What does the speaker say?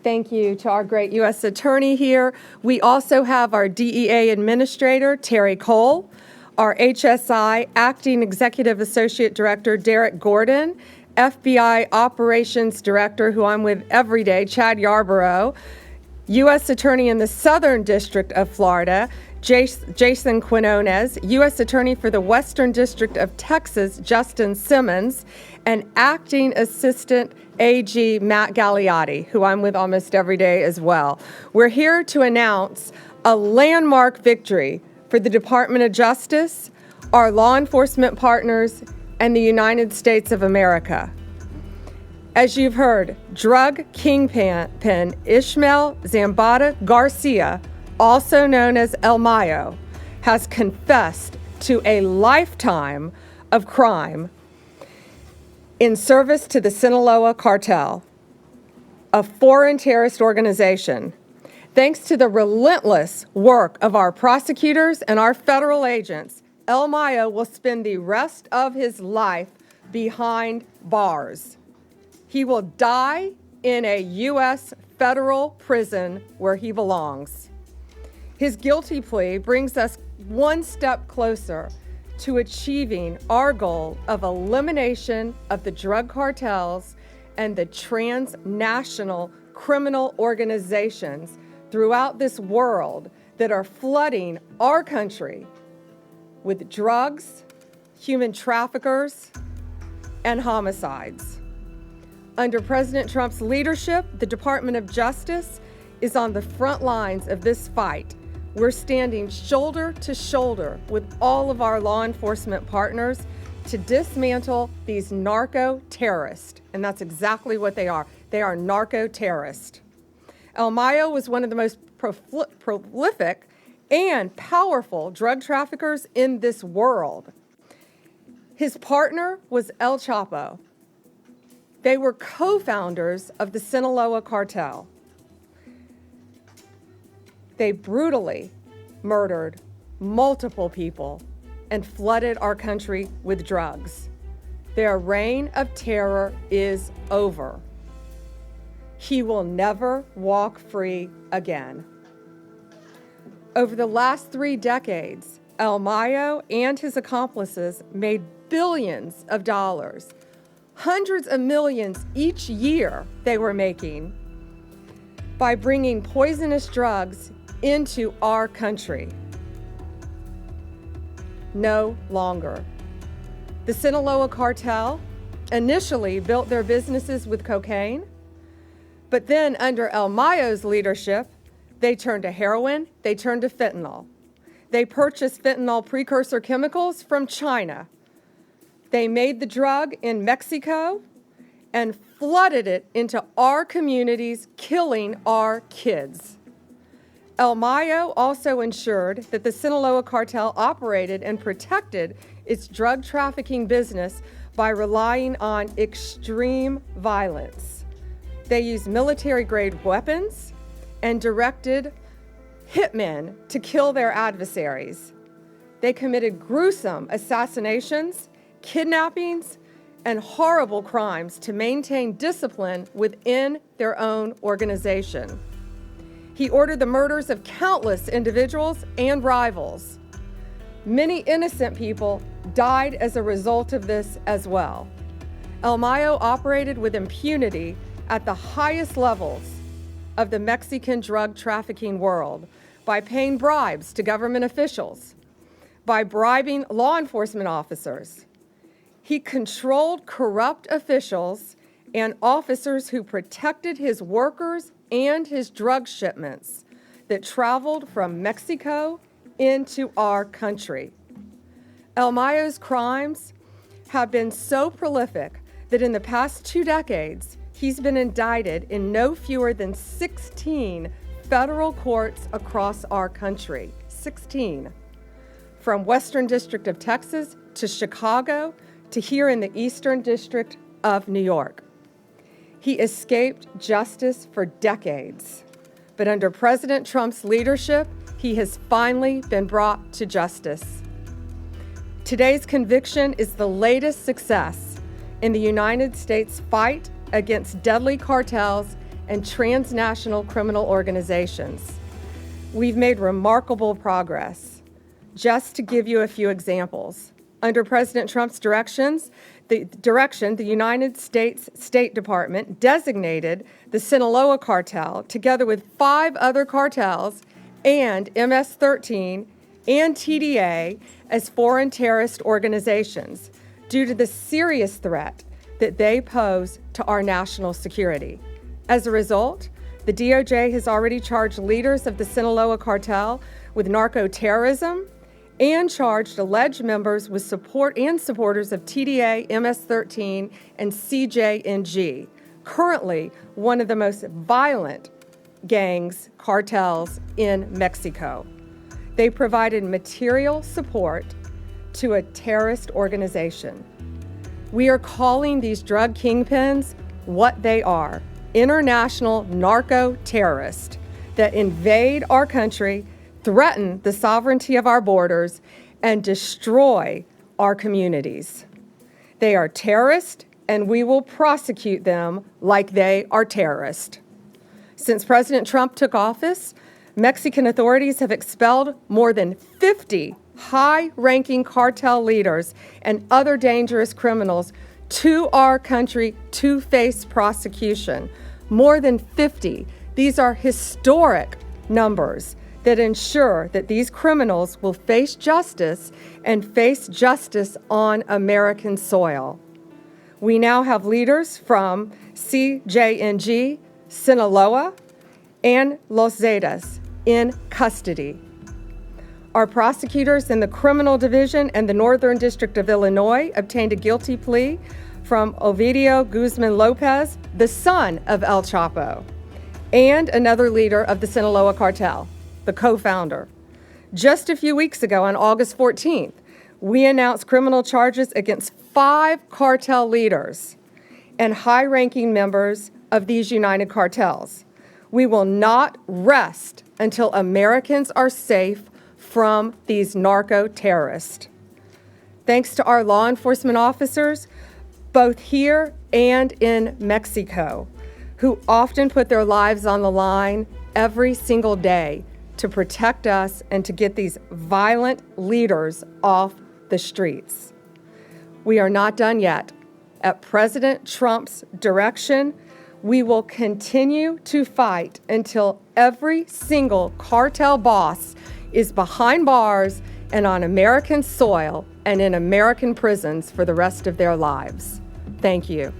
Thank you to our great U.S. Attorney here. We also have our DEA Administrator, Terry Cole, our HSI Acting Executive Associate Director, Derek Gordon, FBI Operations Director, who I'm with every day, Chad Yarborough, U.S. Attorney in the Southern District of Florida, Jason Quinones, U.S. Attorney for the Western District of Texas, Justin Simmons, and Acting Assistant AG Matt Gagliotti, who I'm with almost every day as well. We're here to announce a landmark victory for the Department of Justice, our law enforcement partners, and the United States of America. As you've heard, drug kingpin Ismael Zambada García, also known as El Mayo, has confessed to a lifetime of crime in service to the Sinaloa cartel, a foreign terrorist organization. Thanks to the relentless work of our prosecutors and our federal agents, El Mayo will spend the rest of his life behind bars. He will die in a U.S. federal prison where he belongs. His guilty plea brings us one step closer to achieving our goal of elimination of the drug cartels and the transnational criminal organizations throughout this world that are flooding our country with drugs, human traffickers, and homicides. Under President Trump's leadership, the Department of Justice is on the front lines of this fight. We're standing shoulder to shoulder with all of our law enforcement partners to dismantle these narco-terrorists. And that's exactly what they are. They are narco-terrorists. El Mayo was one of the most prolific and powerful drug traffickers in this world. His partner was El Chapo. They were co-founders of the Sinaloa cartel. They brutally murdered multiple people and flooded our country with drugs. Their reign of terror is over. He will never walk free again. Over the last 3 decades, El Mayo and his accomplices made billions of dollars, hundreds of millions each year they were making by bringing poisonous drugs into our country. No longer. The Sinaloa cartel initially built their businesses with cocaine, but then under El Mayo's leadership, they turned to heroin, they turned to fentanyl. They purchased fentanyl precursor chemicals from China. They made the drug in Mexico and flooded it into our communities, killing our kids. El Mayo also ensured that the Sinaloa cartel operated and protected its drug trafficking business by relying on extreme violence. They used military-grade weapons and directed hitmen to kill their adversaries. They committed gruesome assassinations, kidnappings, and horrible crimes to maintain discipline within their own organization. He ordered the murders of countless individuals and rivals. Many innocent people died as a result of this as well. El Mayo operated with impunity at the highest levels of the Mexican drug trafficking world by paying bribes to government officials, by bribing law enforcement officers. He controlled corrupt officials and officers who protected his workers and his drug shipments that traveled from Mexico into our country. El Mayo's crimes have been so prolific that in the past 2 decades, he's been indicted in no fewer than 16 federal courts across our country. 16. From Western District of Texas to Chicago to here in the Eastern District of New York. He escaped justice for decades, but under President Trump's leadership, he has finally been brought to justice. Today's conviction is the latest success in the United States fight against deadly cartels and transnational criminal organizations. We've made remarkable progress. Just to give you a few examples, under President Trump's direction, the United States State Department designated the Sinaloa cartel, together with 5 other cartels, and MS-13 and TDA as foreign terrorist organizations due to the serious threat that they pose to our national security. As a result, the DOJ has already charged leaders of the Sinaloa cartel with narco-terrorism and charged alleged members with support and supporters of TDA, MS-13, and CJNG, currently one of the most violent cartels in Mexico. They provided material support to a terrorist organization. We are calling these drug kingpins what they are: international narco-terrorists that invade our country, threaten the sovereignty of our borders, and destroy our communities. They are terrorists, and we will prosecute them like they are terrorists. Since President Trump took office, Mexican authorities have expelled more than 50 high-ranking cartel leaders and other dangerous criminals to our country to face prosecution. More than 50. These are historic numbers that ensure that these criminals will face justice and face justice on American soil. We now have leaders from CJNG, Sinaloa, and Los Zetas in custody. Our prosecutors in the Criminal Division and the Northern District of Illinois obtained a guilty plea from Ovidio Guzman Lopez, the son of El Chapo, and another leader of the Sinaloa cartel, the co-founder. Just a few weeks ago, on August 14th, we announced criminal charges against 5 cartel leaders and high-ranking members of these united cartels. We will not rest until Americans are safe from these narco-terrorists. Thanks to our law enforcement officers, both here and in Mexico, who often put their lives on the line every single day to protect us and to get these violent leaders off the streets. We are not done yet. At President Trump's direction, we will continue to fight until every single cartel boss is behind bars and on American soil and in American prisons for the rest of their lives. Thank you.